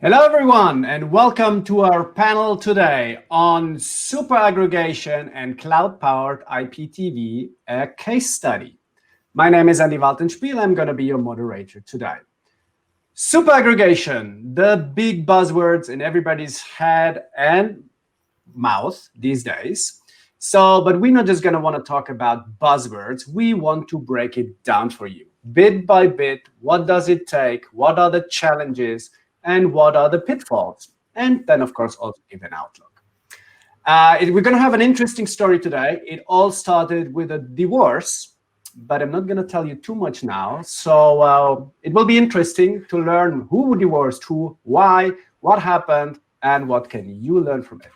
Hello, everyone, and welcome to our panel today on super-aggregation and cloud-powered IPTV, a case study. My name is Andy Waltenspiel. I'm going to be your moderator today. Super-aggregation, the big buzzwords in everybody's head and mouth these days. But we're not just going to want to talk about buzzwords. We want to break it down for you, bit by bit. What does it take? What are the challenges? And what are the pitfalls? And then, of course, also give an outlook. We're going to have an interesting story today. It all started with a divorce, but I'm not going to tell you too much now. So it will be interesting to learn who divorced who, why, what happened, and what can you learn from it.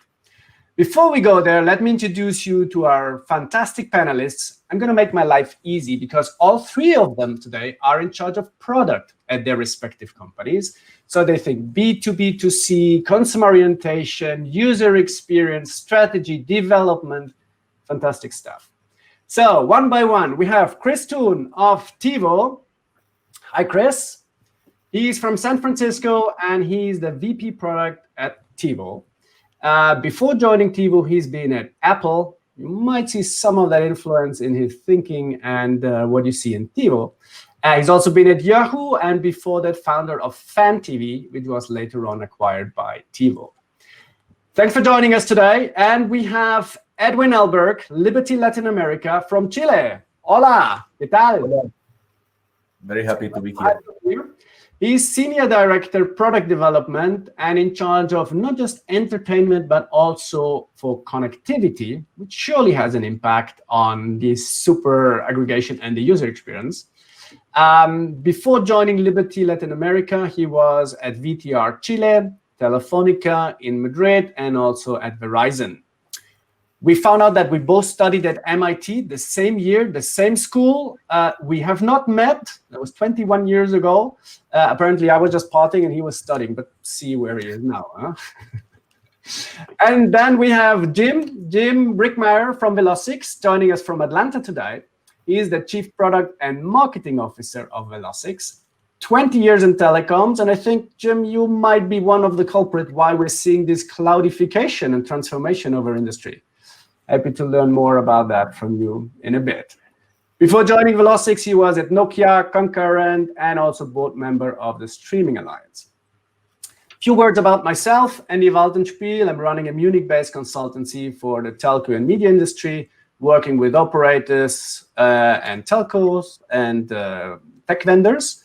Before we go there, let me introduce you to our fantastic panelists. I'm going to make my life easy because all three of them today are in charge of product at their respective companies. So they think B2B, B2C, consumer orientation, user experience, strategy, development, fantastic stuff. So one by one, we have Chris Thun of TiVo. Hi, Chris. He's from San Francisco, and he's the VP product at TiVo. Before joining TiVo, he's been at Apple. You might see some of that influence in his thinking and what you see in TiVo. He's also been at Yahoo, and before that, founder of Fan TV, which was later on acquired by TiVo. Thanks for joining us today. And we have Edwin Elberg, Liberty Latin America from Chile. Hola, ¿qué tal? Very happy to be here. He's Senior Director, Product Development, and in charge of not just entertainment, but also for connectivity, which surely has an impact on this super aggregation and the user experience. Before joining Liberty Latin America, he was at VTR Chile, Telefonica in Madrid, and also at Verizon. We found out that we both studied at MIT the same year, the same school. We have not met. That was 21 years ago. Apparently, I was just partying and he was studying, but see where he is now. Huh? And then we have Jim Brickmeyer from Velocix joining us from Atlanta today. He is the Chief Product and Marketing Officer of Velocix. 20 years in telecoms, and I think, Jim, you might be one of the culprits why we're seeing this cloudification and transformation of our industry. Happy to learn more about that from you in a bit. Before joining Velocix, he was at Nokia, Concurrent, and also board member of the Streaming Alliance. A few words about myself, Andy Waltenspiel. I'm running a Munich-based consultancy for the telco and media industry, working with operators and telcos and tech vendors.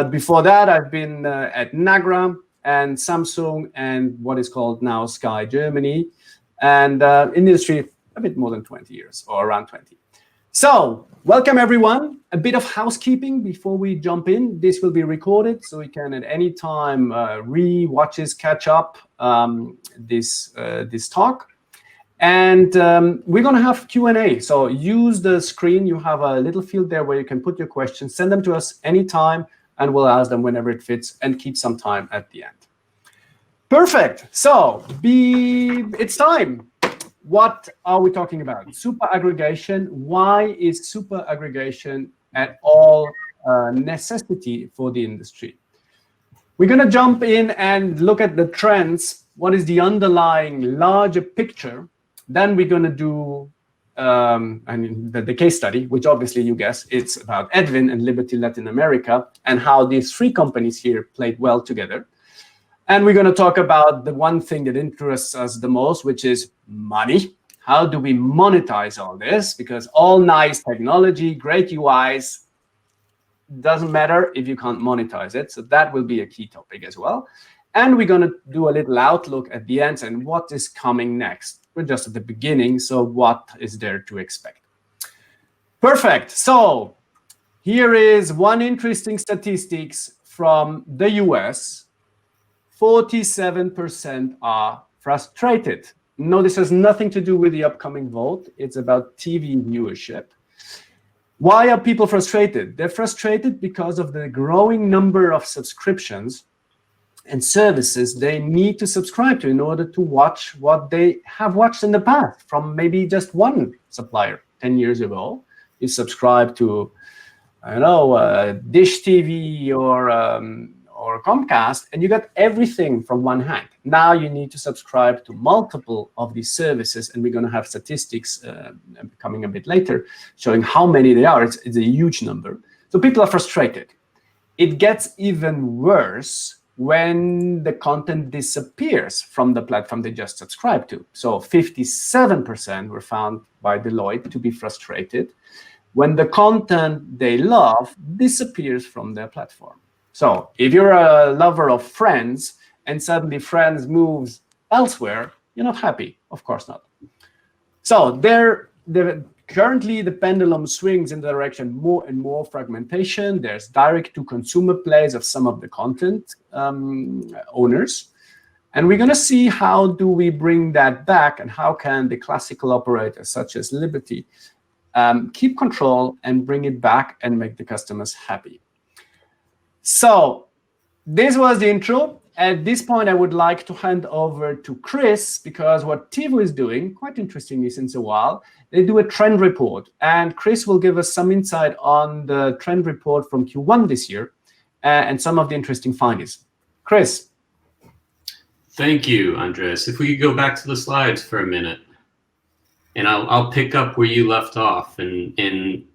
Before that, I've been at Nagra and Samsung and what is called now Sky Germany. And in the industry, a bit more than 20 years, or around 20. So, welcome everyone. A bit of housekeeping before we jump in. This will be recorded, so we can at any time re-watches, catch up this talk. And we're going to have Q&A. So use the screen. You have a little field there where you can put your questions. Send them to us anytime, and we'll ask them whenever it fits and keep some time at the end. Perfect. So it's time. What are we talking about? Super aggregation. Why is super aggregation at all a necessity for the industry? We're going to jump in and look at the trends. What is the underlying larger picture? Then we're going to do the case study, which obviously you guess it's about Edwin and Liberty Latin America and how these three companies here played well together. And we're going to talk about the one thing that interests us the most, which is money. How do we monetize all this? Because all nice technology, great UIs, doesn't matter if you can't monetize it. So that will be a key topic as well. And we're going to do a little outlook at the end and what is coming next. We're just at the beginning, so what is there to expect? Perfect. So here is one interesting statistics from the US. 47% are frustrated. No, this has nothing to do with the upcoming vote. It's about TV viewership. Why are people frustrated? They're frustrated because of the growing number of subscriptions and services they need to subscribe to in order to watch what they have watched in the past from maybe just one supplier. 10 years ago, you subscribe to, I don't know, Dish TV or or Comcast, and you got everything from one hand. Now you need to subscribe to multiple of these services, and we're going to have statistics coming a bit later showing how many they are. It's a huge number. So people are frustrated. It gets even worse when the content disappears from the platform they just subscribed to. So 57% were found by Deloitte to be frustrated when the content they love disappears from their platform. So if you're a lover of Friends and suddenly Friends moves elsewhere, you're not happy. Of course not. So currently, the pendulum swings in the direction more and more fragmentation. There's direct-to-consumer plays of some of the content owners. And we're going to see how do we bring that back, and how can the classical operators, such as Liberty, keep control and bring it back and make the customers happy. So this was the intro. At this point, I would like to hand over to Chris, because what TiVo is doing, quite interestingly since a while, they do a trend report. And Chris will give us some insight on the trend report from Q1 this year and some of the interesting findings. Chris. Thank you, Andreas. If we could go back to the slides for a minute, and I'll pick up where you left off. And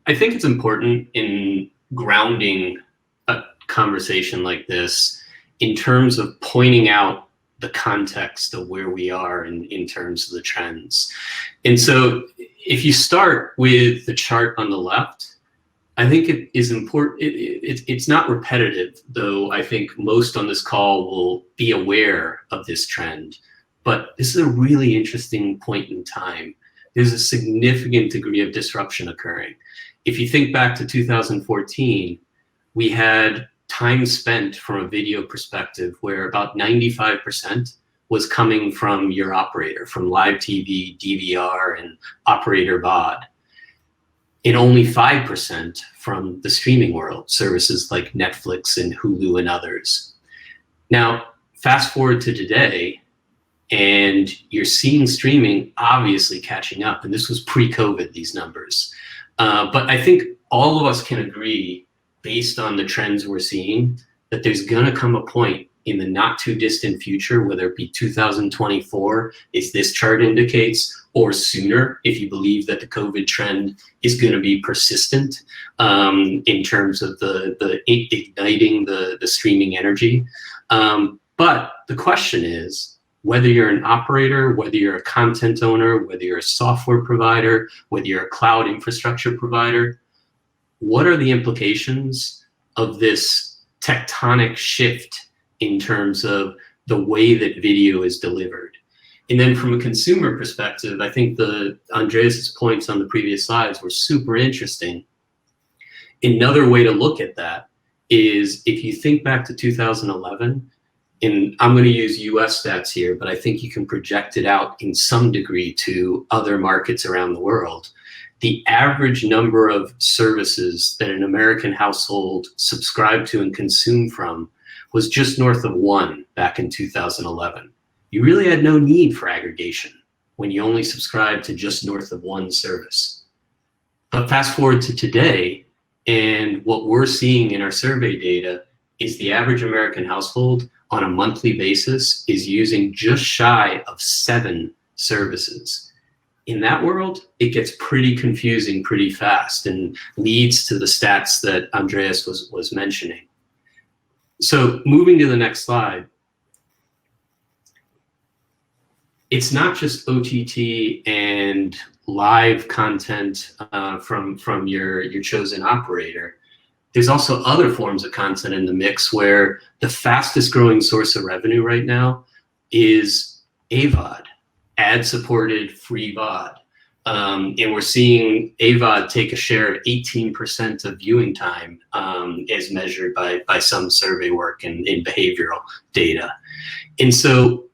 I think it's important in grounding a conversation like this in terms of pointing out the context of where we are in terms of the trends. And so if you start with the chart on the left, I think it is important. It's not repetitive, though I think most on this call will be aware of this trend. But this is a really interesting point in time. There's a significant degree of disruption occurring. If you think back to 2014, we had time spent from a video perspective where about 95% was coming from your operator, from live TV, DVR, and operator VOD, and only 5% from the streaming world, services like Netflix and Hulu and others. Now, fast forward to today, and you're seeing streaming obviously catching up, and this was pre-COVID, these numbers. But I think all of us can agree, based on the trends we're seeing, that there's gonna come a point in the not too distant future, whether it be 2024, as this chart indicates, or sooner, if you believe that the COVID trend is gonna be persistent in terms of the igniting the streaming energy. But the question is, whether you're an operator, whether you're a content owner, whether you're a software provider, whether you're a cloud infrastructure provider, what are the implications of this tectonic shift in terms of the way that video is delivered? And then from a consumer perspective, I think Andreas's points on the previous slides were super interesting. Another way to look at that is, if you think back to 2011, and I'm going to use US stats here, but I think you can project it out in some degree to other markets around the world. The average number of services that an American household subscribed to and consumed from was just north of 1 back in 2011. You really had no need for aggregation when you only subscribed to just north of 1 service. But fast forward to today, and what we're seeing in our survey data is the average American household on a monthly basis is using just shy of 7 services. In that world, it gets pretty confusing pretty fast and leads to the stats that Andreas was mentioning. So moving to the next slide, it's not just OTT and live content from your chosen operator. There's also other forms of content in the mix, where the fastest growing source of revenue right now is AVOD, ad-supported free VOD. And we're seeing AVOD take a share of 18% of viewing time as measured by some survey work and in behavioral data. And so,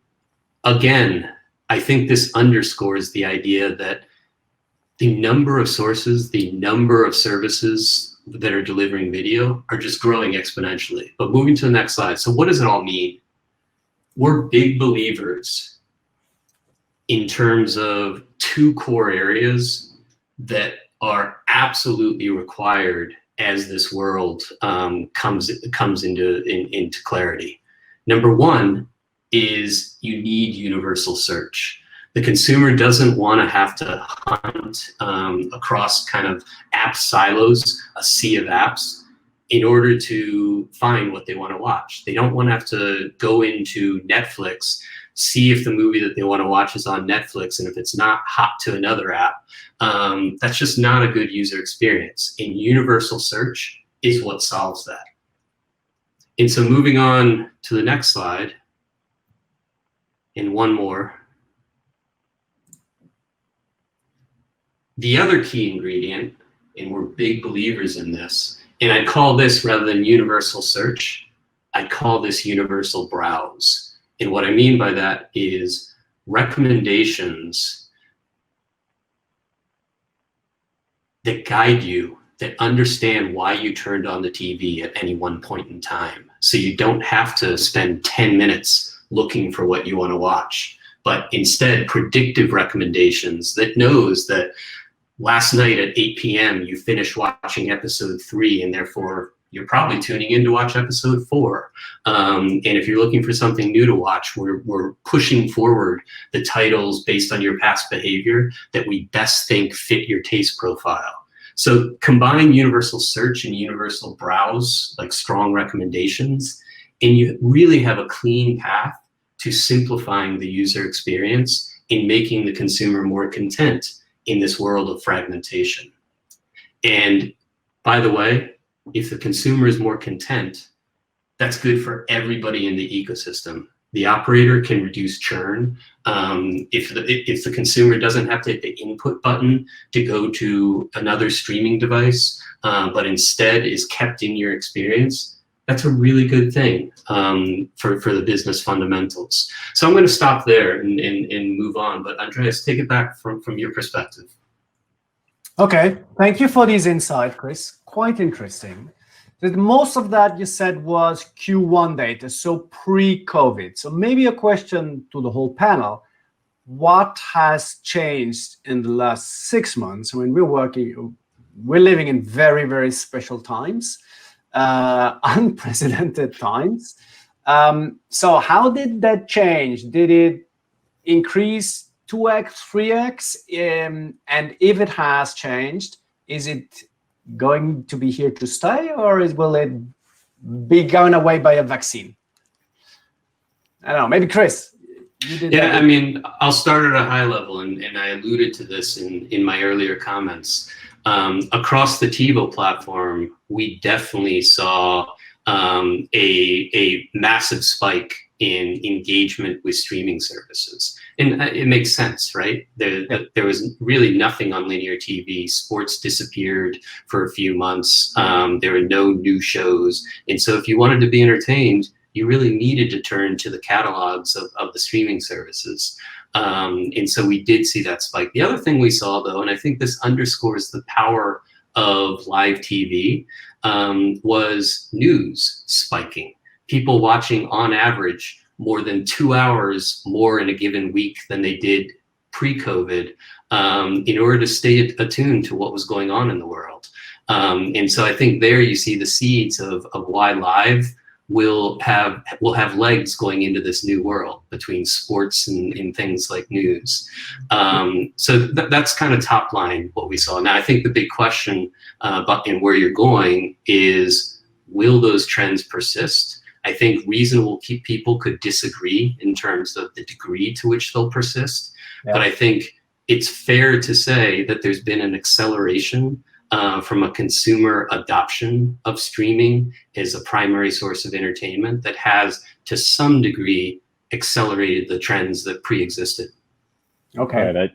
again, I think this underscores the idea that the number of sources, the number of services that are delivering video are just growing exponentially. But moving to the next slide. So what does it all mean? We're big believers in terms of 2 core areas that are absolutely required as this world comes into clarity. Number one is you need universal search. The consumer doesn't want to have to hunt across kind of app silos, a sea of apps, in order to find what they want to watch. They don't want to have to go into Netflix, see if the movie that they want to watch is on Netflix, and if it's not, hop to another app. That's just not a good user experience. And universal search is what solves that. And so moving on to the next slide, and one more. The other key ingredient, and we're big believers in this, and I'd call this, rather than universal search, I'd call this universal browse. And what I mean by that is recommendations that guide you, that understand why you turned on the TV at any one point in time. So you don't have to spend 10 minutes looking for what you want to watch, but instead predictive recommendations that knows that last night at 8 p.m. you finished watching episode 3, and therefore you're probably tuning in to watch episode 4. And if you're looking for something new to watch, we're pushing forward the titles based on your past behavior that we best think fit your taste profile. So combine universal search and universal browse, like strong recommendations, and you really have a clean path to simplifying the user experience in making the consumer more content in this world of fragmentation. And by the way, if the consumer is more content, that's good for everybody in the ecosystem. The operator can reduce churn. If the consumer doesn't have to hit the input button to go to another streaming device, but instead is kept in your experience, that's a really good thing for the business fundamentals. So I'm going to stop there and move on. But Andreas, take it back from your perspective. Okay, thank you for these insights, Chris. Quite interesting. Most of that you said was Q1 data, so pre-COVID. So maybe a question to the whole panel: what has changed in the last 6 months? I mean, we're living in very, very special times. Unprecedented times. So how did that change? Did it increase 2x, 3x? And if it has changed, is it going to be here to stay, or will it be going away by a vaccine? I don't know, maybe Chris. Yeah, I mean, I'll start at a high level, and I alluded to this in my earlier comments. Across the TiVo platform, we definitely saw a massive spike in engagement with streaming services. And it makes sense, right? There was really nothing on linear TV. Sports disappeared for a few months. There were no new shows. And so if you wanted to be entertained, you really needed to turn to the catalogs of the streaming services. And so we did see that spike. The other thing we saw, though, and I think this underscores the power of live TV, was news spiking. People watching, on average, more than 2 hours more in a given week than they did pre-COVID, in order to stay attuned to what was going on in the world. And so I think there you see the seeds of why live will have legs going into this new world between sports and things like news. So that's kind of top line what we saw. Now I think the big question and where you're going is, will those trends persist? I think reasonable people could disagree in terms of the degree to which they'll persist, but I think it's fair to say that there's been an acceleration from a consumer adoption of streaming as a primary source of entertainment that has, to some degree, accelerated the trends that pre-existed. Okay.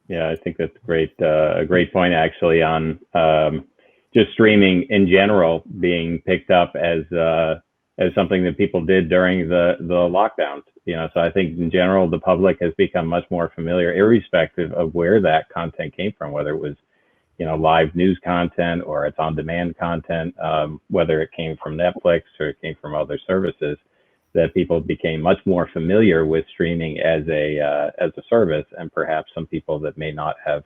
Yeah, I think that's a great point actually on just streaming in general being picked up as something that people did during the lockdowns. So I think in general the public has become much more familiar, irrespective of where that content came from, whether it was live news content or it's on-demand content, whether it came from Netflix or it came from other services, that people became much more familiar with streaming as a service, and perhaps some people that may not have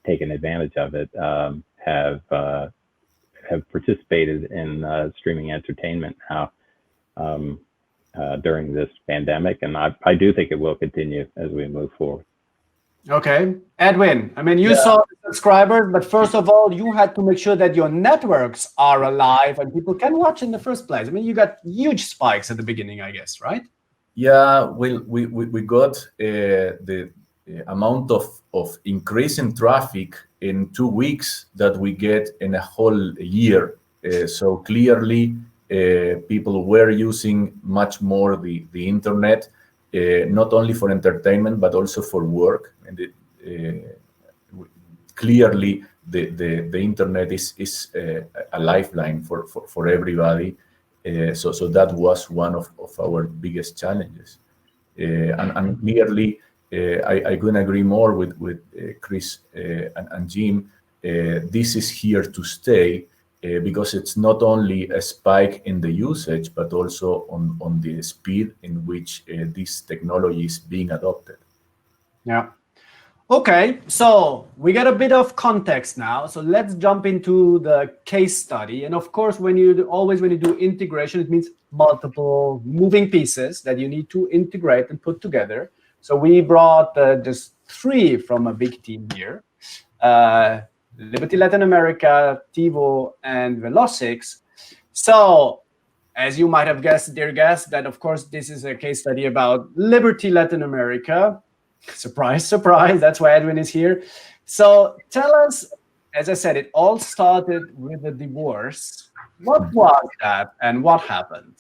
taken advantage of it have have participated in streaming entertainment now during this pandemic, and I do think it will continue as we move forward. Okay, Edwin, I mean, you saw the subscribers, but first of all, you had to make sure that your networks are alive and people can watch in the first place. I mean, you got huge spikes at the beginning, I guess, right? Yeah, we got the amount of increase in traffic in 2 weeks that we get in a whole year. So clearly, people were using much more the internet, not only for entertainment but also for work. And clearly, the internet is a lifeline for everybody. So that was one of our biggest challenges, and clearly I couldn't agree more with Chris and Jim. This is here to stay because it's not only a spike in the usage, but also on the speed in which this technology is being adopted. Yeah. Okay, so we got a bit of context now. So let's jump into the case study. And of course, when you do integration, it means multiple moving pieces that you need to integrate and put together. So we brought just 3 from a big team here. Liberty Latin America, TiVo, and Velocix. So as you might have guessed, dear guest, that of course this is a case study about Liberty Latin America. Surprise, surprise, that's why Edwin is here. So tell us, as I said, it all started with a divorce. What was that and what happened?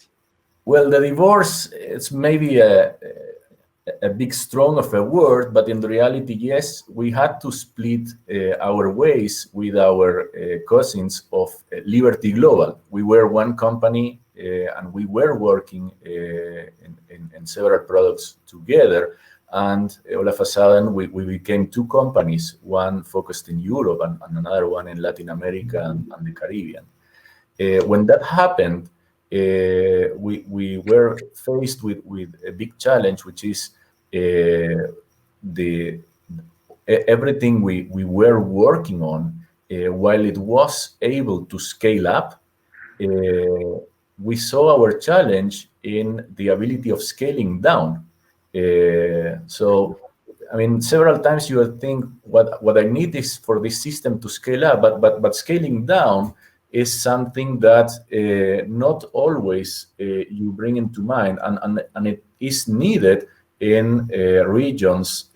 Well, the divorce, it's maybe a big strong of a word, but in reality, yes, we had to split our ways with our cousins of Liberty Global. We were one company and we were working in several products together. And all of a sudden, we became 2 companies, one focused in Europe and another one in Latin America and the Caribbean. When that happened, we were faced with a big challenge, which is everything we were working on, while it was able to scale up, we saw our challenge in the ability of scaling down. So, I mean, several times you will think what I need is for this system to scale up, but scaling down is something that not always you bring into mind, and it is needed in regions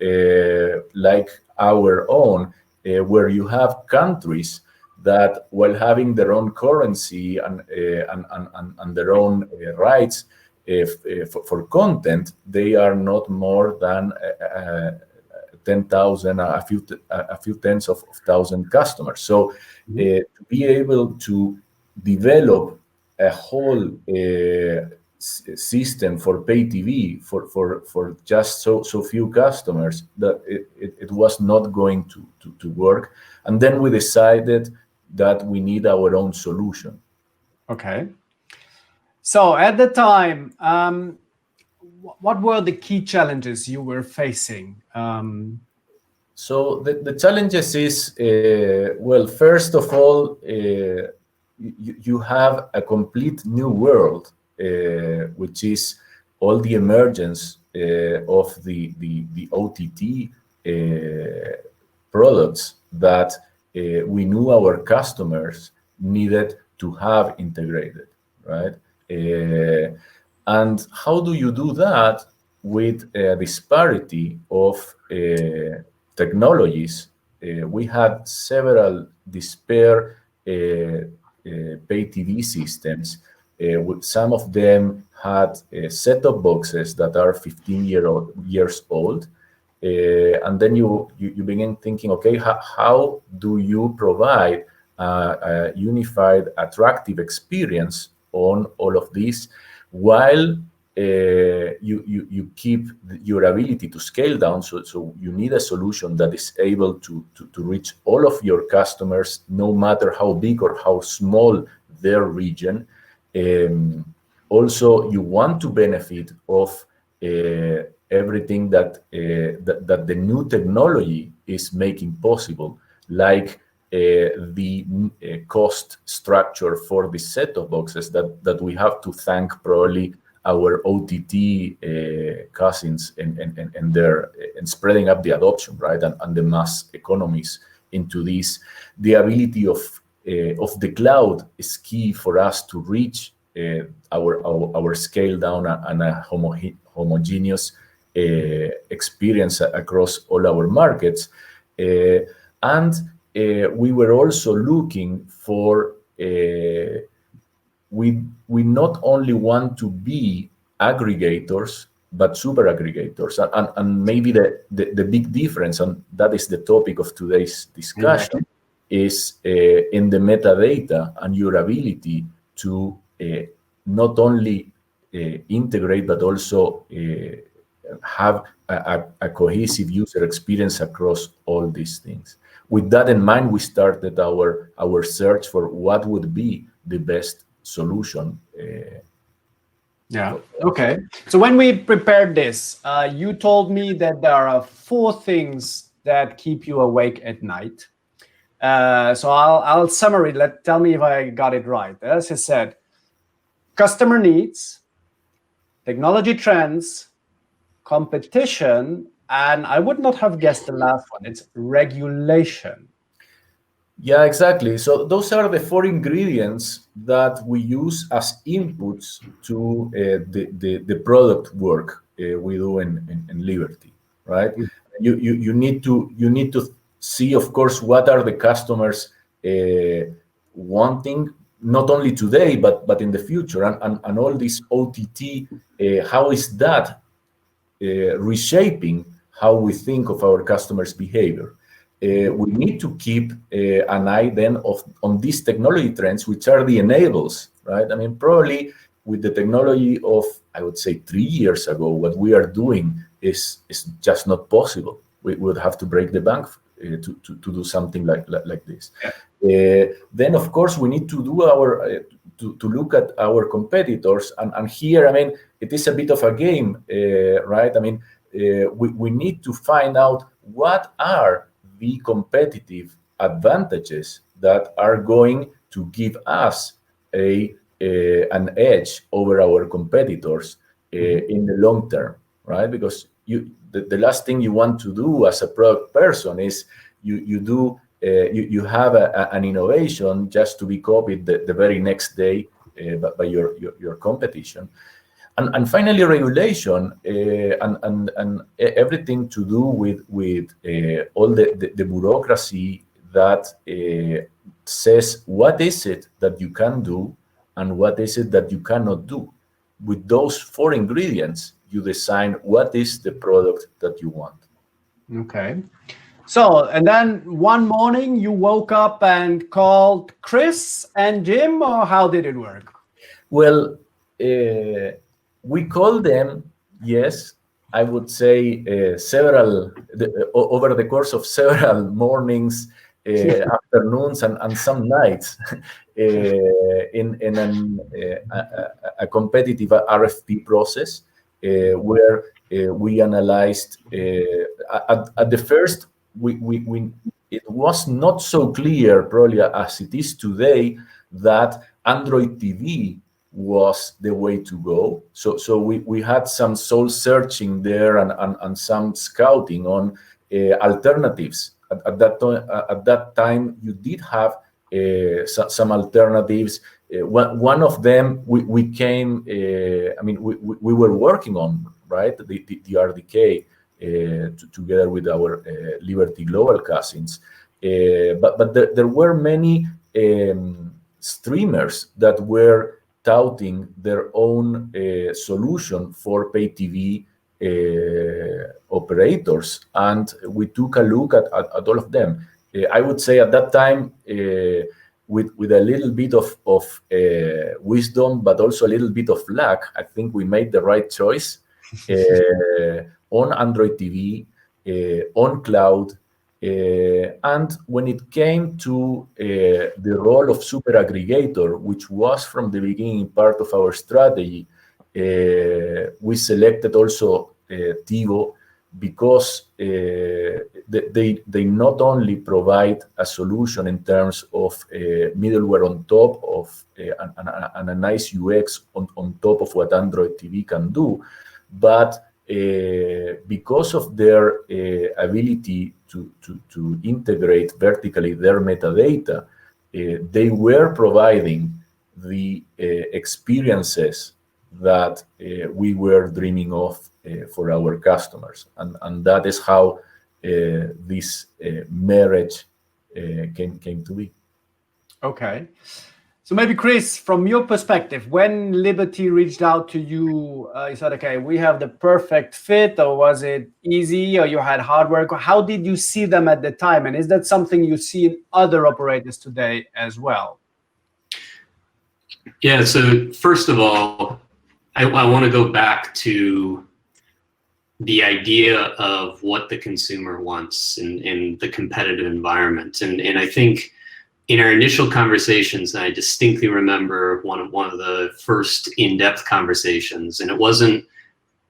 like our own, where you have countries that, while having their own currency and their own rights for content, they are not more than 10,000, a few tens of thousand customers. So to be able to develop a whole system for pay TV for just so few customers, that it was not going to work. And then we decided that we need our own solution. Okay. So at the time, what were the key challenges you were facing? So the challenges is, well, first of all, you have a complete new world, which is all the emergence of the OTT products that we knew our customers needed to have integrated, right? And how do you do that with a disparity of technologies? We had several disparate pay TV systems. Some of them had set-top boxes that are 15 years old. And then you begin thinking, okay, how do you provide a unified, attractive experience on all of these, while you keep your ability to scale down? So you need a solution that is able to reach all of your customers, no matter how big or how small their region. Also, you want to benefit of everything that the new technology is making possible, like the cost structure for the set-top boxes that we have to thank probably our OTT cousins and their and spreading up the adoption, right, and the mass economies into this. The ability of the cloud is key for us to reach our scale down and a homogeneous experience across all our markets. And we were also looking for, we not only want to be aggregators, but super aggregators. And maybe the big difference, and that is the topic of today's discussion, is in the metadata and your ability to not only integrate, but also have a cohesive user experience across all these things. With that in mind, we started our search for what would be the best solution. Yeah. Okay. So when we prepared this, you told me that there are 4 things that keep you awake at night. So I'll summary. Tell me if I got it right. As I said, customer needs, technology trends, competition, and I would not have guessed the last one. It's regulation. Yeah, exactly. So those are the 4 ingredients that we use as inputs to the product work we do in Liberty, right? You need to see, of course, what are the customers wanting, not only today but in the future, and all this OTT. How is that reshaping how we think of our customers' behavior? We need to keep an eye then on these technology trends, which are the enables, right? I mean, probably with the technology of, I would say, 3 years ago, what we are doing is just not possible. We would have to break the bank to do something like this. Yeah. Then, of course, we need to do to look at our competitors, and here, I mean, it is a bit of a game, right? I mean, we need to find out what are the competitive advantages that are going to give us an edge over our competitors in the long term, right? Because the last thing you want to do as a product person is you have an innovation just to be copied the very next day by your competition. And finally, regulation and everything to do with all the bureaucracy that says what is it that you can do and what is it that you cannot do. With those 4 ingredients, you design what is the product that you want. Okay. So, and then one morning you woke up and called Chris and Jim, or how did it work? Well, we called them, yes, I would say over the course of several mornings, afternoons, and some nights in a competitive RFP process where we analyzed. At the first, it was not so clear, probably as it is today, that Android TV was the way to go. So we had some soul searching there and some scouting on alternatives. At that time, you did have some alternatives. One of them we came. I mean, we were working on, right, the RDK together with our Liberty Global cousins. But there were many streamers that were touting their own solution for pay TV operators, and we took a look at all of them. I would say at that time, with a little bit of wisdom, but also a little bit of luck, I think we made the right choice on Android TV, on cloud. And when it came to the role of super-aggregator, which was from the beginning part of our strategy, we selected also TiVo because they not only provide a solution in terms of middleware on top of and a nice UX on top of what Android TV can do, but because of their ability to integrate vertically their metadata, they were providing the experiences that we were dreaming of for our customers. And that is how this marriage came to be. Okay. So maybe Chris, from your perspective, when Liberty reached out to you, you said, okay, we have the perfect fit, or was it easy, or you had hard work? How did you see them at the time? And is that something you see in other operators today as well? Yeah, so first of all, I want to go back to the idea of what the consumer wants in the competitive environment. And I think in our initial conversations, I distinctly remember one of the first in-depth conversations, and it wasn't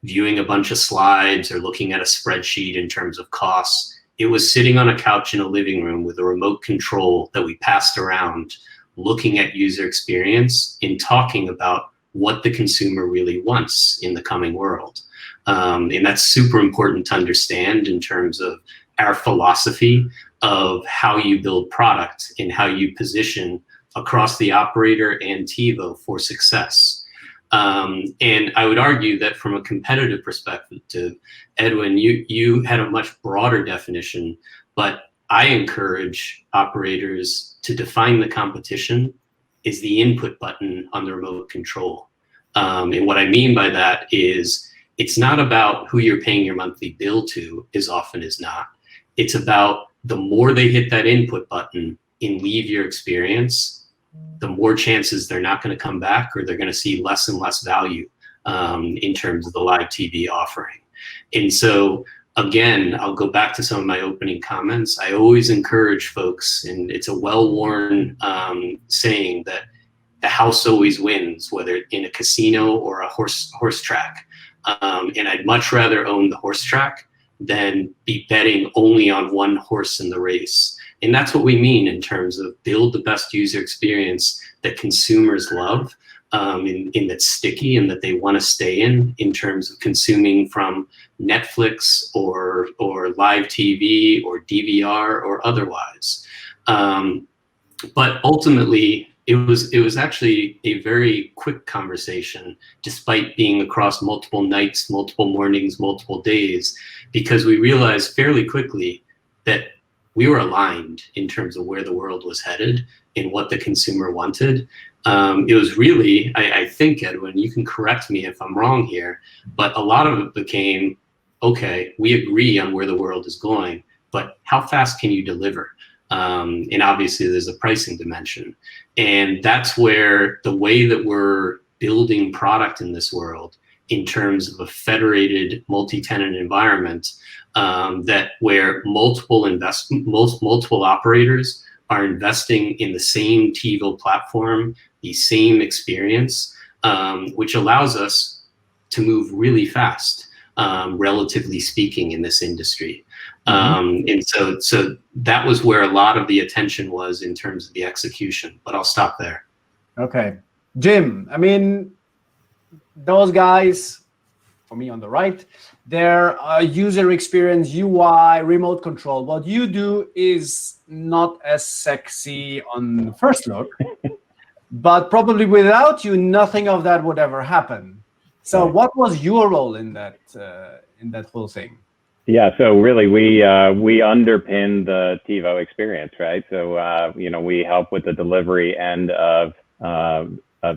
viewing a bunch of slides or looking at a spreadsheet in terms of costs. It was sitting on a couch in a living room with a remote control that we passed around, looking at user experience and talking about what the consumer really wants in the coming world. And that's super important to understand in terms of our philosophy of how you build product and how you position across the operator and TiVo for success. And I would argue that from a competitive perspective, Edwin, you had a much broader definition, but I encourage operators to define the competition is the input button on the remote control. And what I mean by that is it's not about who you're paying your monthly bill to as often as not. It's about the more they hit that input button and leave your experience, the more chances they're not going to come back, or they're going to see less and less value in terms of the live TV offering. And so, again, I'll go back to some of my opening comments. I always encourage folks, and it's a well-worn saying that the house always wins, whether in a casino or a horse track. And I'd much rather own the horse track than be betting only on one horse in the race. And that's what we mean in terms of build the best user experience that consumers love, and that's sticky and that they want to stay in terms of consuming from Netflix or live TV or DVR or otherwise. But ultimately, it was actually a very quick conversation, despite being across multiple nights, multiple mornings, multiple days, because we realized fairly quickly that we were aligned in terms of where the world was headed and what the consumer wanted. It was really, I think, Edwin, you can correct me if I'm wrong here, but a lot of it became, okay, we agree on where the world is going, but how fast can you deliver? And obviously there's a pricing dimension. And that's where the way that we're building product in this world in terms of a federated multi-tenant environment, that where multiple operators are investing in the same TiVo platform, the same experience, which allows us to move really fast, relatively speaking, in this industry. And so that was where a lot of the attention was in terms of the execution, but I'll stop there. Okay. Jim, I mean, those guys, for me on the right, their user experience, UI, remote control. What you do is not as sexy on first look, but probably without you, nothing of that would ever happen. So what was your role in that whole thing? Yeah, so really we underpin the TiVo experience, right? So we help with the delivery end of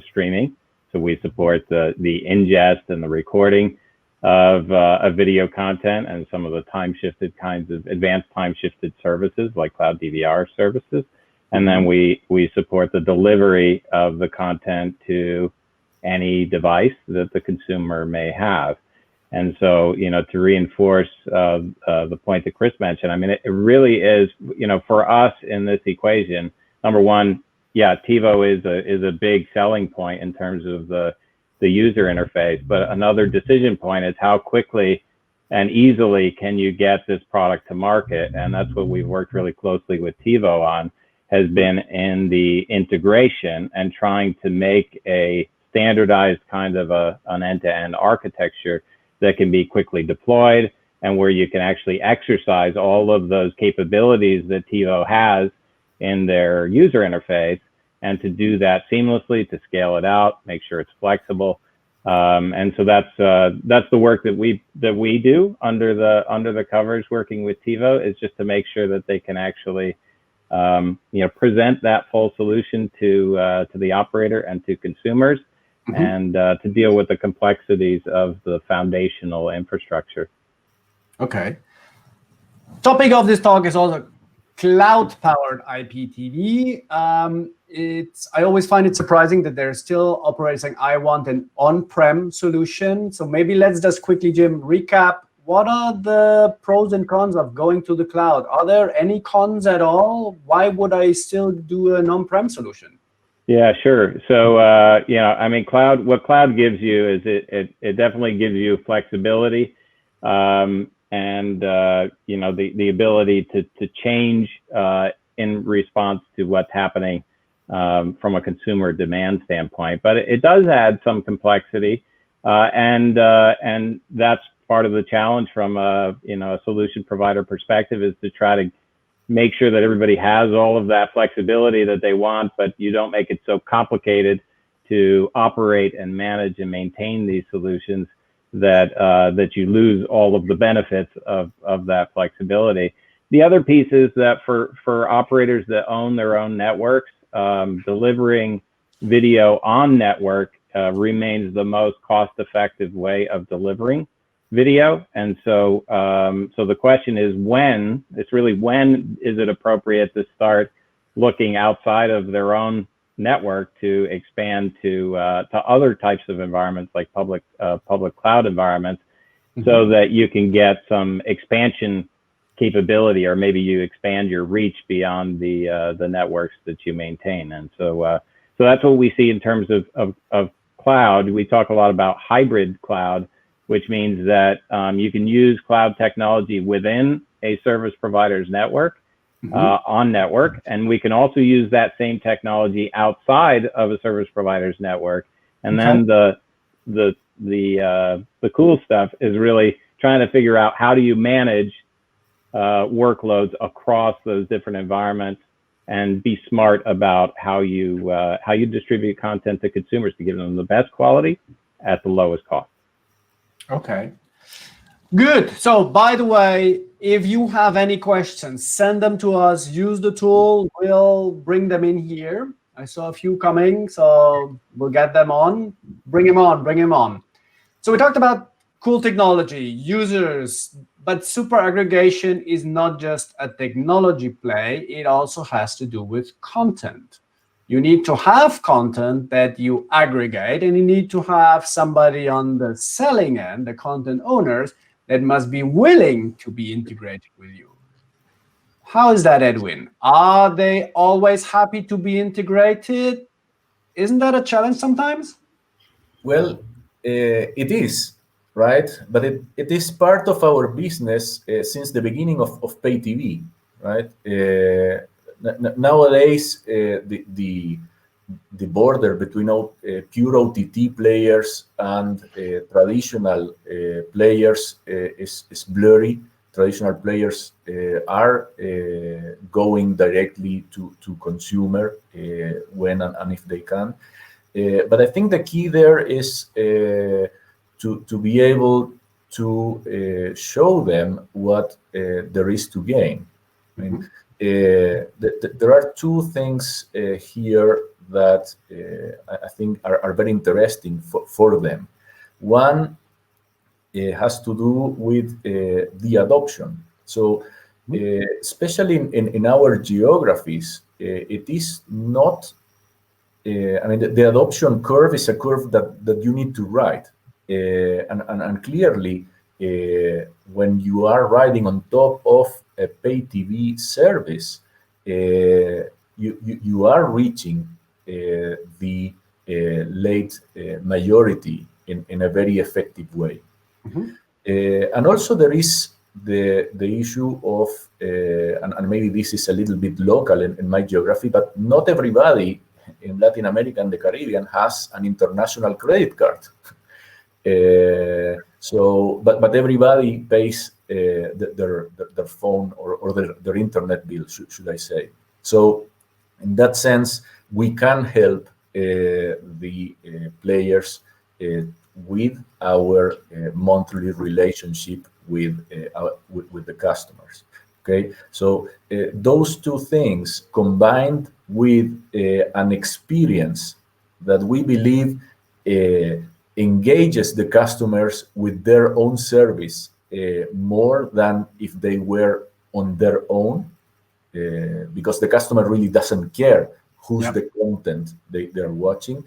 streaming. So we support the ingest and the recording of video content and some of the time-shifted kinds of advanced time-shifted services like cloud DVR services. And then we support the delivery of the content to any device that the consumer may have. And so, to reinforce the point that Chris mentioned, I mean, it really is, for us in this equation, number one, yeah, TiVo is a big selling point in terms of the user interface, but another decision point is how quickly and easily can you get this product to market. And that's what we've worked really closely with TiVo on, has been in the integration and trying to make a standardized kind of an end-to-end architecture that can be quickly deployed, and where you can actually exercise all of those capabilities that TiVo has in their user interface, and to do that seamlessly, to scale it out, make sure it's flexible. And so that's the work that we do under the covers, working with TiVo, is just to make sure that they can actually present that full solution to the operator and to consumers, and to deal with the complexities of the foundational infrastructure. Okay. Topic of this talk is also cloud-powered IPTV. I always find it surprising that they're still operating saying, I want an on-prem solution. So maybe let's just quickly, Jim, recap. What are the pros and cons of going to the cloud? Are there any cons at all? Why would I still do an on-prem solution? Yeah, sure. So, I mean, what cloud gives you is it definitely gives you flexibility, and the ability to change in response to what's happening from a consumer demand standpoint. But it does add some complexity, and that's part of the challenge from a solution provider perspective, is to try to make sure that everybody has all of that flexibility that they want, but you don't make it so complicated to operate and manage and maintain these solutions that you lose all of the benefits of that flexibility. The other piece is that for operators that own their own networks, delivering video on network remains the most cost-effective way of delivering video. And so the question is when is it appropriate to start looking outside of their own network to expand to other types of environments, like public cloud environments, so that you can get some expansion capability, or maybe you expand your reach beyond the networks that you maintain. And so that's what we see in terms of cloud. We talk a lot about hybrid cloud, which means that you can use cloud technology within a service provider's network, on network, and we can also use that same technology outside of a service provider's network. And then the cool stuff is really trying to figure out, how do you manage workloads across those different environments, and be smart about how you distribute content to consumers to give them the best quality at the lowest cost. Okay, good. So by the way, if you have any questions, send them to us. Use the tool. We'll bring them in here. I saw a few coming, so we'll get them on. Bring them on, bring them on. So we talked about cool technology, users, but super aggregation is not just a technology play. It also has to do with content. You need to have content that you aggregate, and you need to have somebody on the selling end, the content owners, that must be willing to be integrated with you. How is that, Edwin? Are they always happy to be integrated? Isn't that a challenge sometimes? Well, it is, right? But it is part of our business since the beginning of pay TV, right? Nowadays, the border between pure OTT players and traditional players is blurry. Traditional players are going directly to consumer when and if they can. But I think the key there is to be able to show them what there is to gain. I mean, there are two things here that I think are very interesting for them. One has to do with the adoption. So especially in our geographies, it is not, I mean, the adoption curve is a curve that you need to ride. And clearly, when you are riding on top of a pay TV service, you are reaching the late majority in a very effective way. And also there is the issue of, and maybe this is a little bit local in my geography, but not everybody in Latin America and the Caribbean has an international credit card. But everybody pays their phone or their internet bill, should I say. So in that sense, we can help the players with our monthly relationship with the customers. Okay, so those two things combined with an experience that we believe engages the customers with their own service more than if they were on their own, because the customer really doesn't care who's the content they're watching.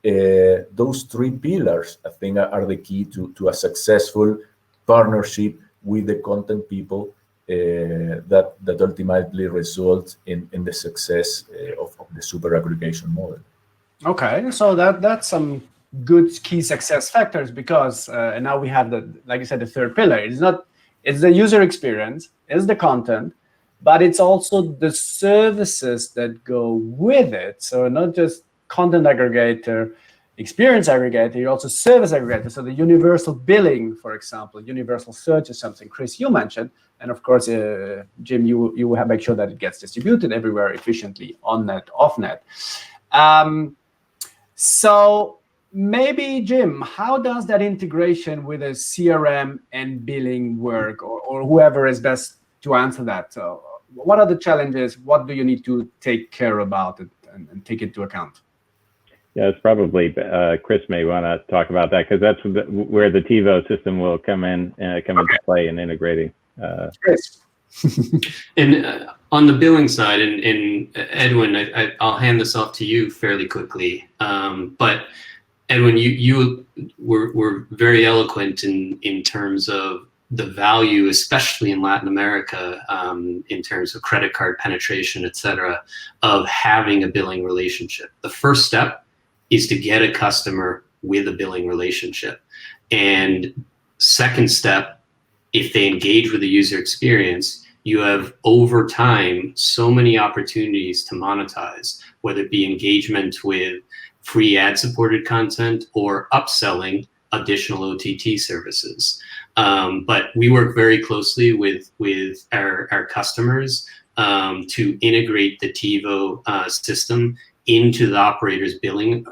Those three pillars, I think, are the key to a successful partnership with the content people that ultimately result in the success of the super aggregation model. Okay, so that's some good key success factors, because and now we have the, like you said, the third pillar. It's the user experience, it's the content, but it's also the services that go with it. So not just content aggregator, experience aggregator, you're also service aggregator. So the universal billing, for example, universal search is something, Chris, you mentioned. And of course, Jim, you have make sure that it gets distributed everywhere efficiently, on net, off net. So maybe, Jim, how does that integration with a CRM and billing work, or whoever is best to answer that? So what are the challenges? What do you need to take care about it and take into account? Yeah, it's probably Chris may want to talk about that, because that's where the TiVo system will come into play in integrating. Chris. And on the billing side, and Edwin, I'll hand this off to you fairly quickly. But Edwin, you were very eloquent in terms of the value, especially in Latin America, in terms of credit card penetration, et cetera, of having a billing relationship. The first step is to get a customer with a billing relationship. And second step, if they engage with the user experience, you have over time so many opportunities to monetize, whether it be engagement with free ad-supported content or upselling additional OTT services. But we work very closely with our customers to integrate the TiVo system into the operator's billing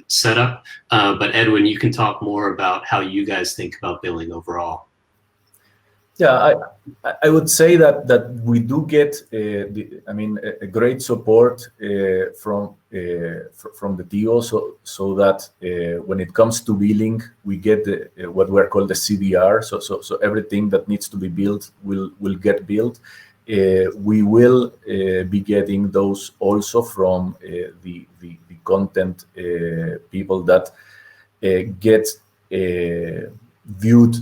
setup. But Edwin, you can talk more about how you guys think about billing overall. Yeah, I would say that we do get a great support from the TiVo, so that when it comes to billing, we get what we're called the CDR. So everything that needs to be built will get built. We will be getting those also from the content people that get viewed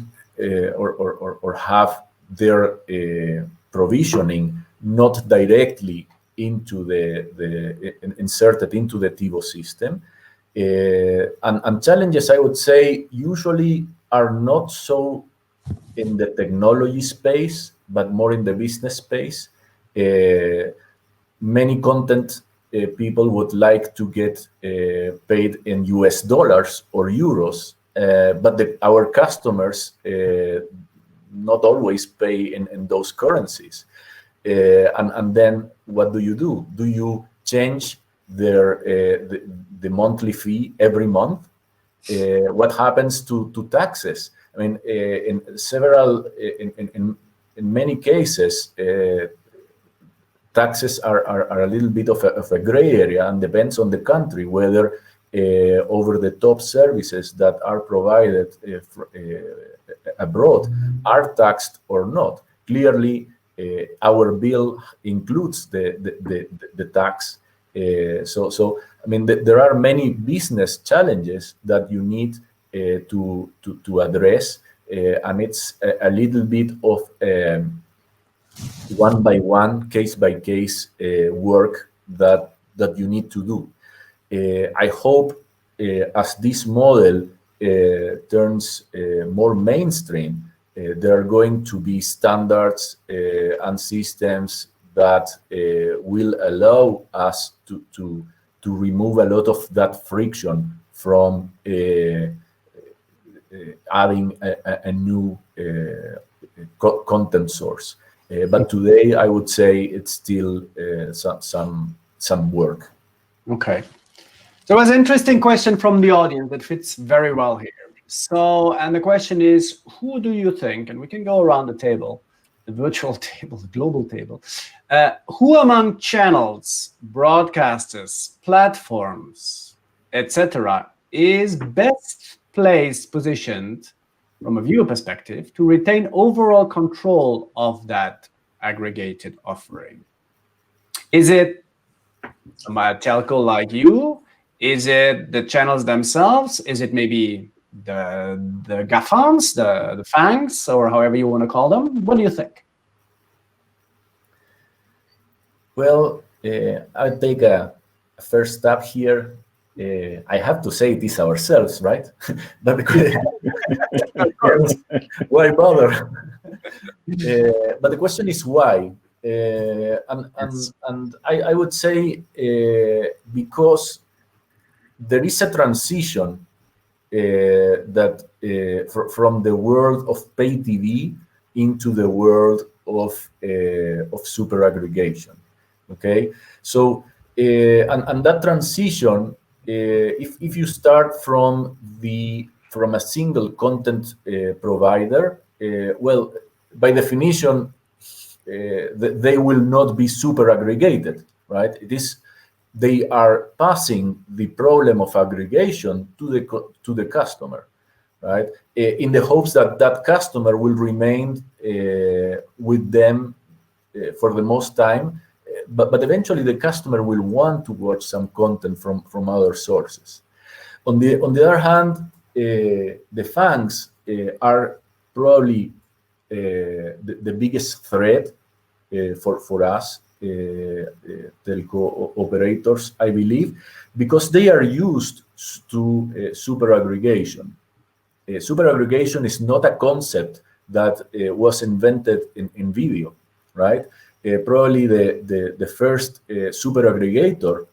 or have their provisioning not directly into inserted into the TiVo system. And challenges, I would say, usually are not so in the technology space, but more in the business space. Many content people would like to get paid in US dollars or euros, but our customers not always pay in those currencies. And then what do? Do you change the monthly fee every month? What happens to taxes? I mean, in many cases, taxes are a little bit of a gray area, and depends on the country whether over-the-top services that are provided abroad are taxed or not. Clearly, our bill includes the tax. So I mean, there are many business challenges that you need to address, and it's a little bit of one-by-one, case-by-case work that you need to do. I hope as this model turns more mainstream, there are going to be standards and systems that will allow us to remove a lot of that friction from adding a new content source. But today, I would say it's still some work. Okay. So it was an interesting question from the audience that fits very well here. So, and the question is, who do you think, and we can go around the table, the virtual table, the global table, who among channels, broadcasters, platforms, etc., is best placed, positioned from a viewer perspective to retain overall control of that aggregated offering? Is it a telco like you? Is it the channels themselves? Is it maybe the GAFAMs, the FANGs, or however you want to call them? What do you think? Well, I'll take a first step here. I have to say this ourselves, right? But why bother? But the question is why? And I would say because there is a transition that from the world of pay TV into the world of super-aggregation. Okay, so and that transition, if you start from a single content provider, well, by definition, they will not be super-aggregated, right? They are passing the problem of aggregation to the customer, right? In the hopes that that customer will remain with them for the most time, but eventually the customer will want to watch some content from other sources. On the other hand, the FANGs are probably the biggest threat for us, telco operators, I believe, because they are used to super-aggregation. Super-aggregation is not a concept that was invented in video, right? Probably the first super-aggregator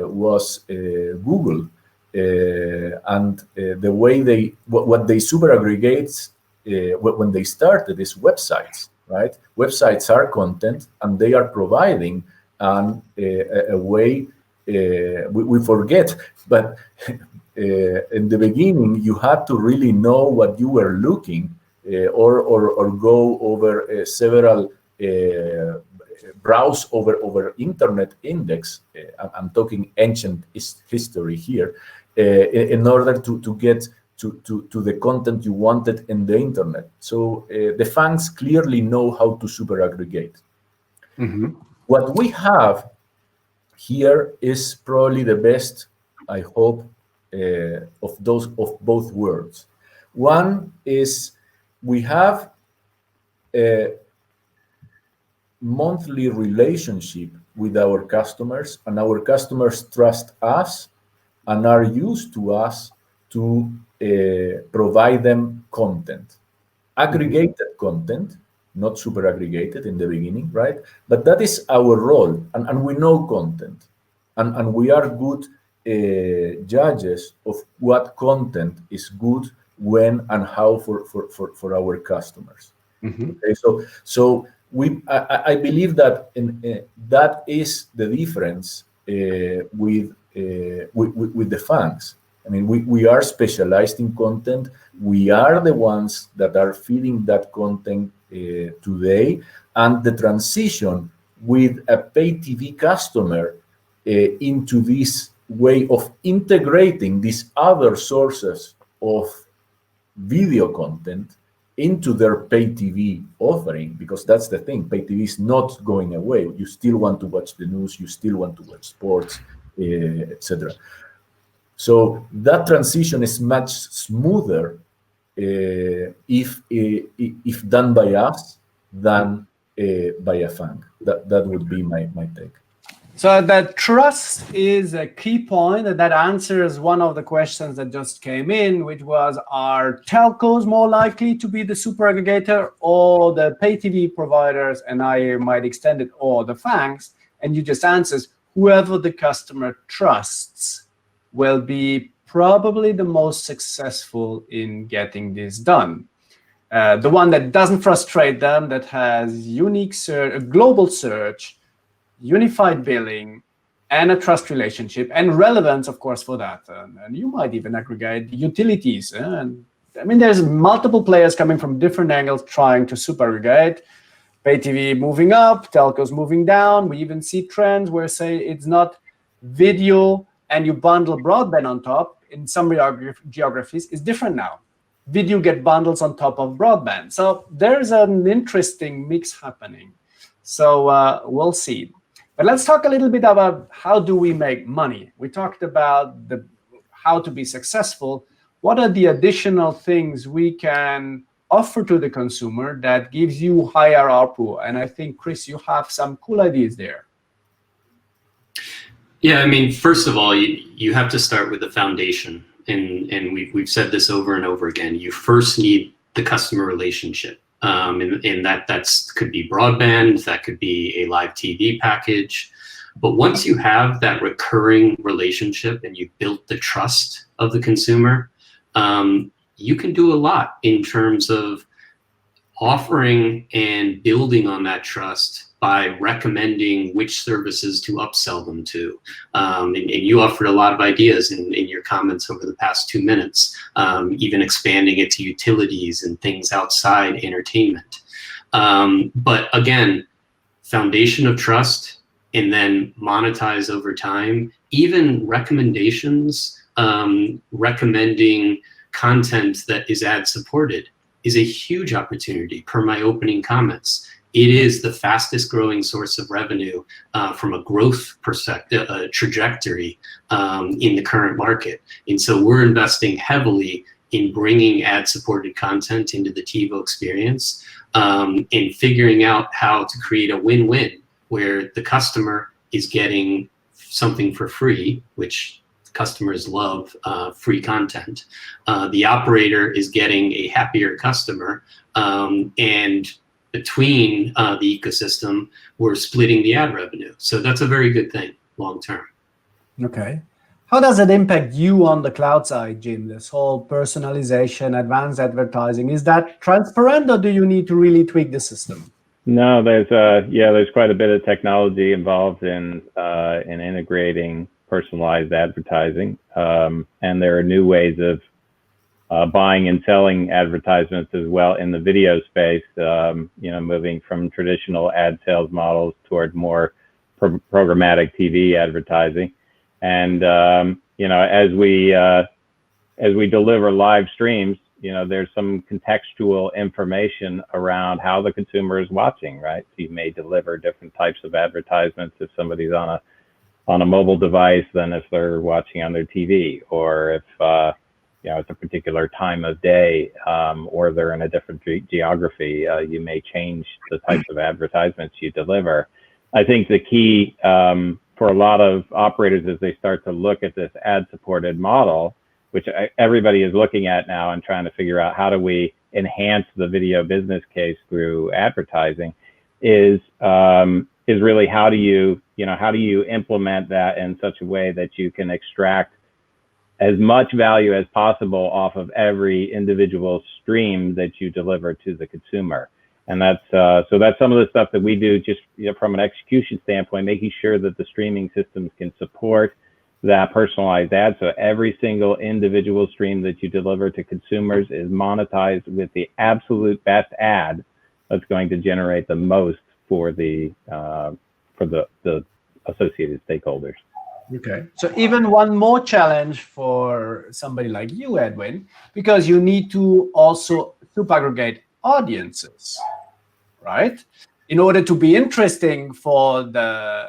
was Google, and the way what they super-aggregate when they started is websites, right? Websites are content, and they are providing a way. We forget, but in the beginning, you had to really know what you were looking, or go over several browse over internet index. I'm talking ancient history here, in order to get to the content you wanted in the internet. So the FANGs clearly know how to super-aggregate. Mm-hmm. What we have here is probably the best, I hope, of both worlds. One is we have a monthly relationship with our customers, and our customers trust us and are used to us to provide them content, aggregated content, not super-aggregated in the beginning, right? But that is our role, and we know content, and we are good judges of what content is good, when, and how for our customers. Mm-hmm. Okay, so I believe that that is the difference with the FANGs. I mean, we are specialized in content. We are the ones that are feeding that content today, and the transition with a pay TV customer into this way of integrating these other sources of video content into their pay TV offering, because that's the thing, pay TV is not going away. You still want to watch the news, you still want to watch sports, etc. So that transition is much smoother if done by us than by a FANG. That would be my take. So that trust is a key point, and that answers one of the questions that just came in, which was, are telcos more likely to be the super aggregator or the pay TV providers? And I might extend it, or the FANGs. And you just answers, whoever the customer trusts will be probably the most successful in getting this done. The one that doesn't frustrate them, that has unique search, global search, unified billing, and a trust relationship, and relevance, of course, for that. And you might even aggregate utilities. And I mean, there's multiple players coming from different angles trying to super aggregate. Pay TV moving up, telcos moving down. We even see trends where, say, it's not video and you bundle broadband on top. In some geographies, is different now. Video get bundles on top of broadband. So there's an interesting mix happening. So we'll see. But let's talk a little bit about how do we make money. We talked about how to be successful. What are the additional things we can offer to the consumer that gives you higher ARPU? And I think, Chris, you have some cool ideas there. Yeah, I mean, first of all, you have to start with the foundation. And we've said this over and over again. You first need the customer relationship. And that's could be broadband, that could be a live TV package. But once you have that recurring relationship and you've built the trust of the consumer, you can do a lot in terms of offering and building on that trust by recommending which services to upsell them to. And you offered a lot of ideas in your comments over the past 2 minutes, even expanding it to utilities and things outside entertainment. But again, foundation of trust, and then monetize over time. Even recommendations, recommending content that is ad supported is a huge opportunity per my opening comments. It is the fastest growing source of revenue from a growth perspective, trajectory in the current market. And so we're investing heavily in bringing ad-supported content into the TiVo experience and figuring out how to create a win-win where the customer is getting something for free, which customers love free content. The operator is getting a happier customer, and between the ecosystem, we're splitting the ad revenue. So that's a very good thing long term. Okay. How does it impact you on the cloud side, Jim? This whole personalization, advanced advertising, is that transparent, or do you need to really tweak the system? No, there's quite a bit of technology involved in integrating personalized advertising, and there are new ways of buying and selling advertisements as well in the video space, moving from traditional ad sales models toward more programmatic TV advertising. And, as we deliver live streams, there's some contextual information around how the consumer is watching, right? So you may deliver different types of advertisements if somebody's on a mobile device than if they're watching on their TV, or if, it's a particular time of day, or they're in a different geography, you may change the types of advertisements you deliver. I think the key for a lot of operators as they start to look at this ad-supported model, which everybody is looking at now and trying to figure out how do we enhance the video business case through advertising, is really how do you implement that in such a way that you can extract as much value as possible off of every individual stream that you deliver to the consumer. And that's some of the stuff that we do just from an execution standpoint, making sure that the streaming systems can support that personalized ad. So every single individual stream that you deliver to consumers is monetized with the absolute best ad that's going to generate the most for the associated stakeholders. Okay. So even one more challenge for somebody like you, Edwin, because you need to also super-aggregate audiences, right? In order to be interesting for the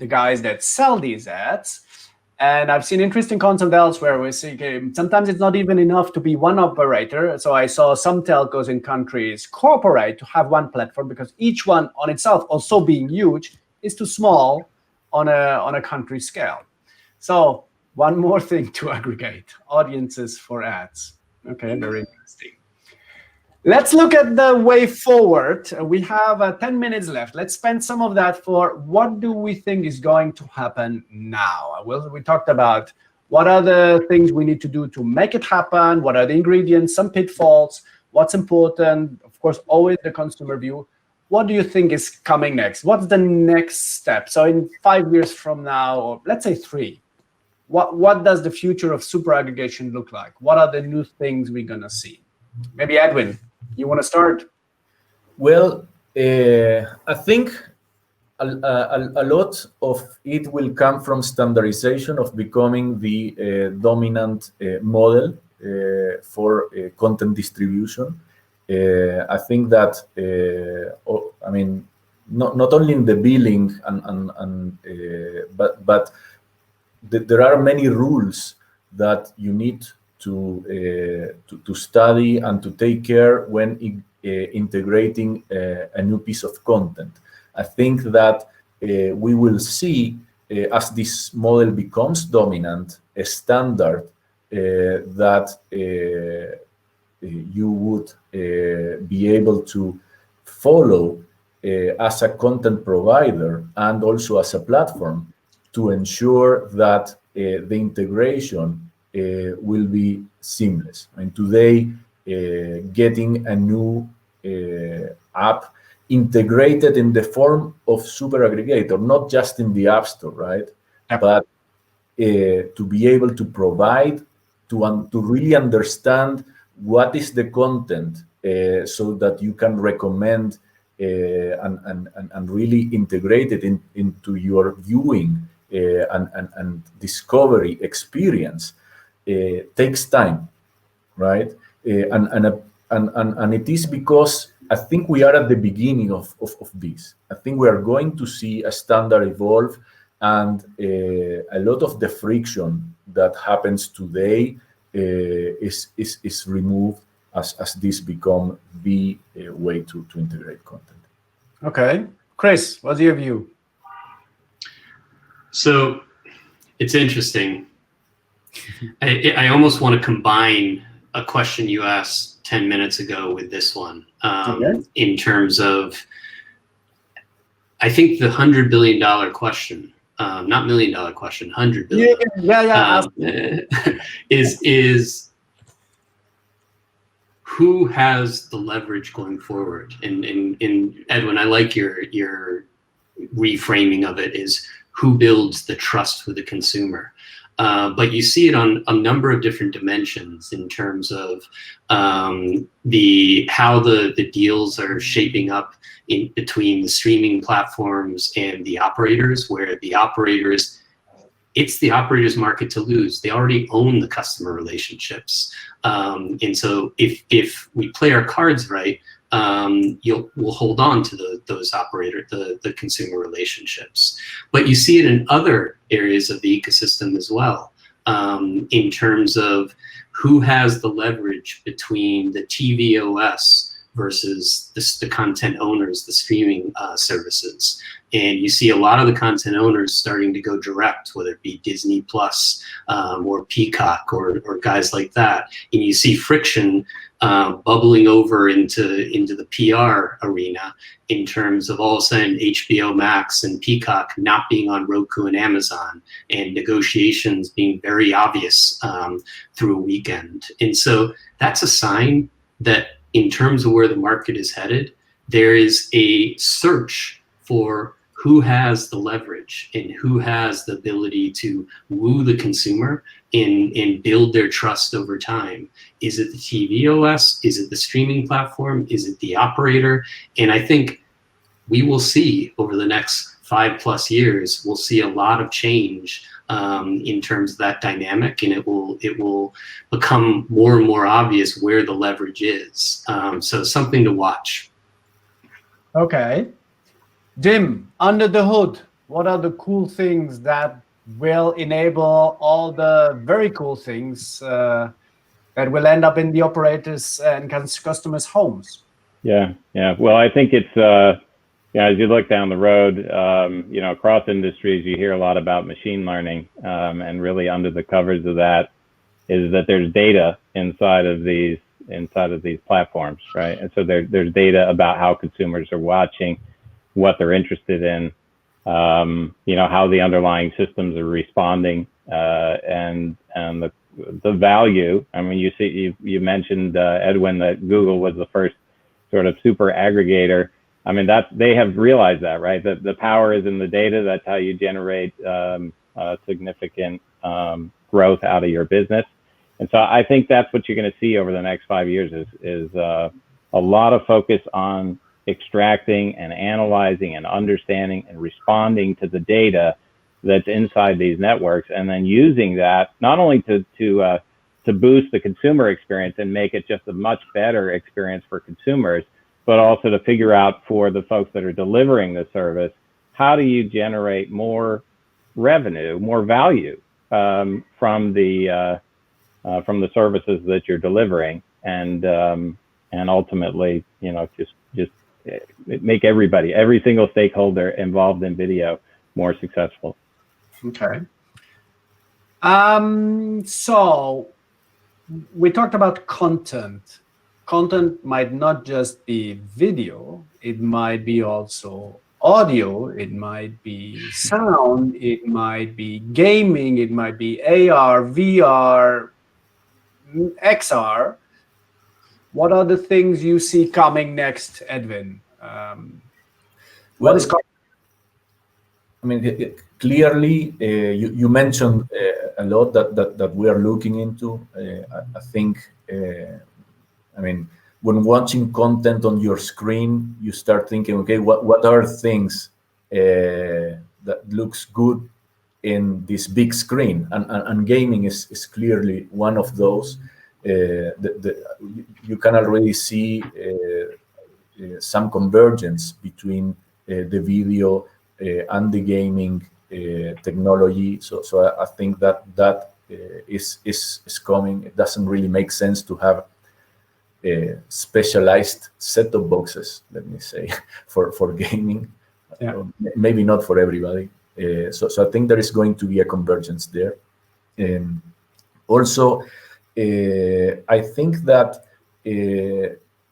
guys that sell these ads. And I've seen interesting concept elsewhere where sometimes it's not even enough to be one operator. So I saw some telcos in countries cooperate to have one platform, because each one on itself, also being huge, is too small on a country scale. So one more thing to aggregate: audiences for ads. Okay, very interesting. Let's look at the way forward. We have 10 minutes left. Let's spend some of that for what do we think is going to happen now. We talked about what are the things we need to do to make it happen, what are the ingredients, some pitfalls, what's important, of course, always the consumer view. What do you think is coming next? What's the next step? So in 5 years from now, or let's say 3, what does the future of super aggregation look like? What are the new things we're going to see? Maybe Edwin, you want to start? Well, I think a lot of it will come from standardization of becoming the dominant model for content distribution. I think that, I mean, not only in the billing but there are many rules that you need to study and to take care when integrating a new piece of content. I think that we will see, as this model becomes dominant, a standard that you would be able to follow as a content provider and also as a platform to ensure that the integration will be seamless. And today, getting a new app integrated in the form of super-aggregator, not just in the App Store, right? Yep. But to be able to provide, to really understand what is the content so that you can recommend and really integrate it into your viewing and discovery experience takes time, right? And it is because I think we are at the beginning of this. I think we are going to see a standard evolve, and a lot of the friction that happens today is removed as this become the way to integrate content. Okay, Chris, what's your view? So it's interesting. I almost want to combine a question you asked 10 minutes ago with this one, in terms of, I think the $100 billion question, not $1 million question, 100 billion. Is who has the leverage going forward? And Edwin, I like your reframing of it, is who builds the trust with the consumer. But you see it on a number of different dimensions in terms of how the deals are shaping up in between the streaming platforms and the operators, where the operators, it's the operators' market to lose. They already own the customer relationships. And so if we play our cards right, we'll hold on to the consumer relationships. But you see it in other areas of the ecosystem as well, in terms of who has the leverage between the TV OS versus the content owners, the streaming services. And you see a lot of the content owners starting to go direct, whether it be Disney Plus or Peacock or guys like that. And you see friction bubbling over into the PR arena in terms of all of a sudden HBO Max and Peacock not being on Roku and Amazon, and negotiations being very obvious through a weekend. And so that's a sign that in terms of where the market is headed, there is a search for who has the leverage and who has the ability to woo the consumer and build their trust over time. Is it the TV OS? Is it the streaming platform? Is it the operator? And I think we will see over the next 5+ years, we'll see a lot of change in terms of that dynamic, and it will become more and more obvious where the leverage is. So something to watch. Okay. Jim, under the hood, what are the cool things that will enable all the very cool things that will end up in the operators and customers' homes? Yeah. Well, I think it's as you look down the road, across industries, you hear a lot about machine learning, and really under the covers of that is that there's data inside of these platforms, right? And so there's data about how consumers are watching, what they're interested in, how the underlying systems are responding, and the value. I mean, you mentioned, Edwin, that Google was the first sort of super aggregator. I mean, they have realized that, right? That the power is in the data. That's how you generate significant growth out of your business. And so I think that's what you're going to see over the next 5 years is a lot of focus on extracting and analyzing and understanding and responding to the data that's inside these networks, and then using that not only to boost the consumer experience and make it just a much better experience for consumers, but also to figure out for the folks that are delivering the service, how do you generate more revenue, more value from the services that you're delivering, and ultimately, just make every single stakeholder involved in video more successful. Okay. So we talked about content. Content might not just be video, it might be also audio, it might be sound, it might be gaming, it might be AR, VR, XR. What are the things you see coming next, Edwin? What is coming? I mean, clearly, you mentioned a lot that we are looking into. I think, I mean, when watching content on your screen, you start thinking, okay, what are things that looks good in this big screen? And gaming is clearly one of those. You can already see some convergence between the video and the gaming technology. So I think that is coming. It doesn't really make sense to have specialized set-top boxes, let me say, for gaming. Yeah. Maybe not for everybody. So I think there is going to be a convergence there. Also, I think that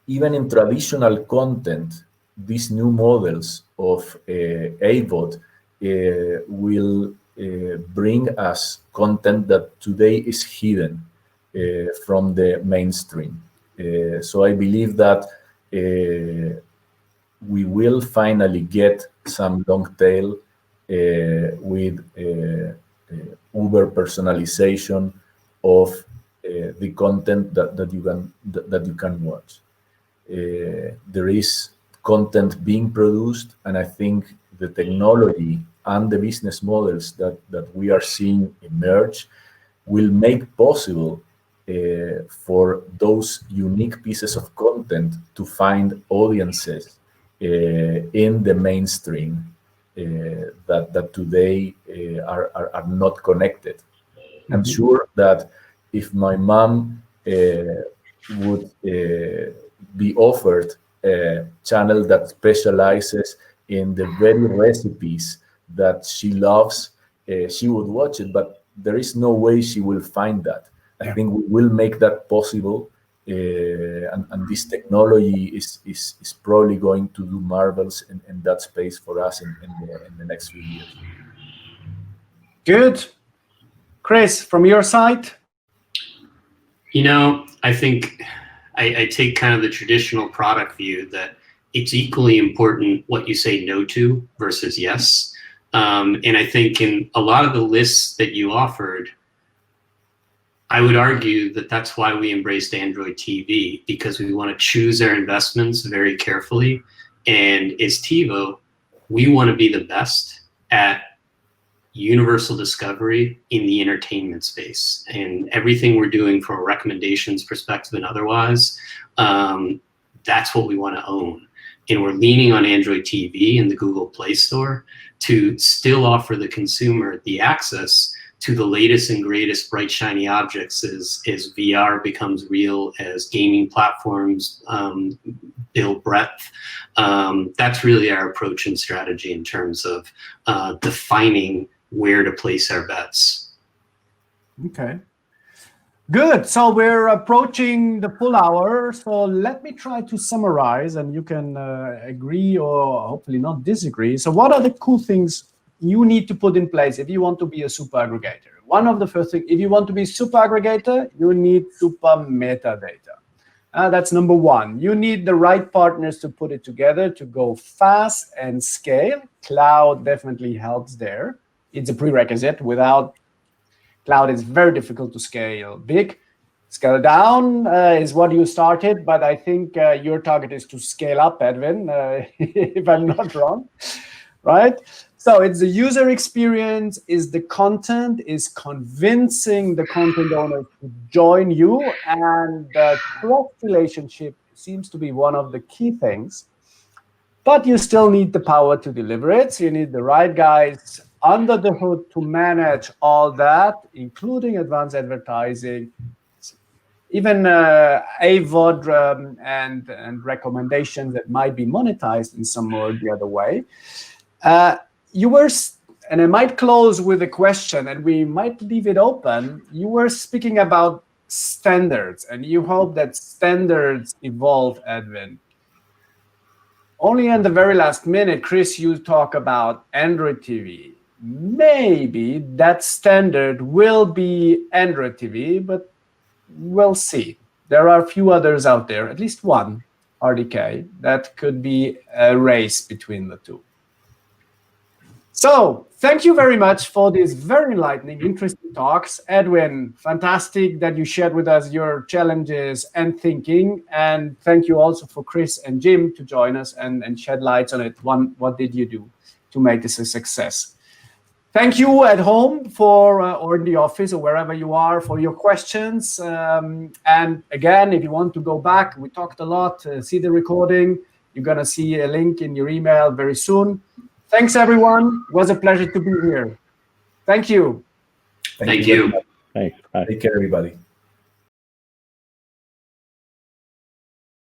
even in traditional content, these new models of AVOD will bring us content that today is hidden from the mainstream. So I believe that we will finally get some long tail with uber personalization of the content that you can watch. There is content being produced, and I think the technology and the business models that we are seeing emerge will make possible for those unique pieces of content to find audiences in the mainstream that today are not connected. I'm sure that if my mom would be offered a channel that specializes in the very recipes that she loves, she would watch it, but there is no way she will find that. I think we will make that possible, and this technology is probably going to do marvels in that space for us in the next few years. Good. Chris, from your side? I think I take kind of the traditional product view that it's equally important what you say no to versus yes. And I think in a lot of the lists that you offered, I would argue that that's why we embraced Android TV, because we want to choose our investments very carefully. And as TiVo, we want to be the best at universal discovery in the entertainment space, and everything we're doing from a recommendations perspective and otherwise, that's what we want to own. And we're leaning on Android TV and the Google Play Store to still offer the consumer the access to the latest and greatest bright, shiny objects as VR becomes real, as gaming platforms ill breadth. That's really our approach and strategy in terms of defining where to place our bets. Okay. Good. So we're approaching the full hour. So let me try to summarize, and you can agree or hopefully not disagree. So what are the cool things you need to put in place if you want to be a super aggregator? One of the first things, if you want to be a super aggregator, you need super metadata. That's number one. You need the right partners to put it together to go fast and scale. Cloud definitely helps there. It's a prerequisite. Without cloud, it's very difficult to scale big. Scale down is what you started, but I think your target is to scale up, Edwin, if I'm not wrong, right? So it's the user experience, is the content, is convincing the content owners to join you, and the trust relationship seems to be one of the key things. But you still need the power to deliver it. So you need the right guys under the hood to manage all that, including advanced advertising, even AVOD and recommendations that might be monetized in some or the other way. You were, and I might close with a question, and we might leave it open. You were speaking about standards, and you hope that standards evolve, Edwin. Only in the very last minute, Chris, you talk about Android TV. Maybe that standard will be Android TV, but we'll see. There are a few others out there, at least one, RDK, that could be a race between the two. So thank you very much for these very enlightening, interesting talks. Edwin, fantastic that you shared with us your challenges and thinking. And thank you also for Chris and Jim to join us and shed lights on it. What did you do to make this a success? Thank you at home for or in the office or wherever you are for your questions. And again, if you want to go back, we talked a lot, see the recording. You're going to see a link in your email very soon. Thanks, everyone. It was a pleasure to be here. Thank you. Thank you. Thanks. Bye. Take care, everybody.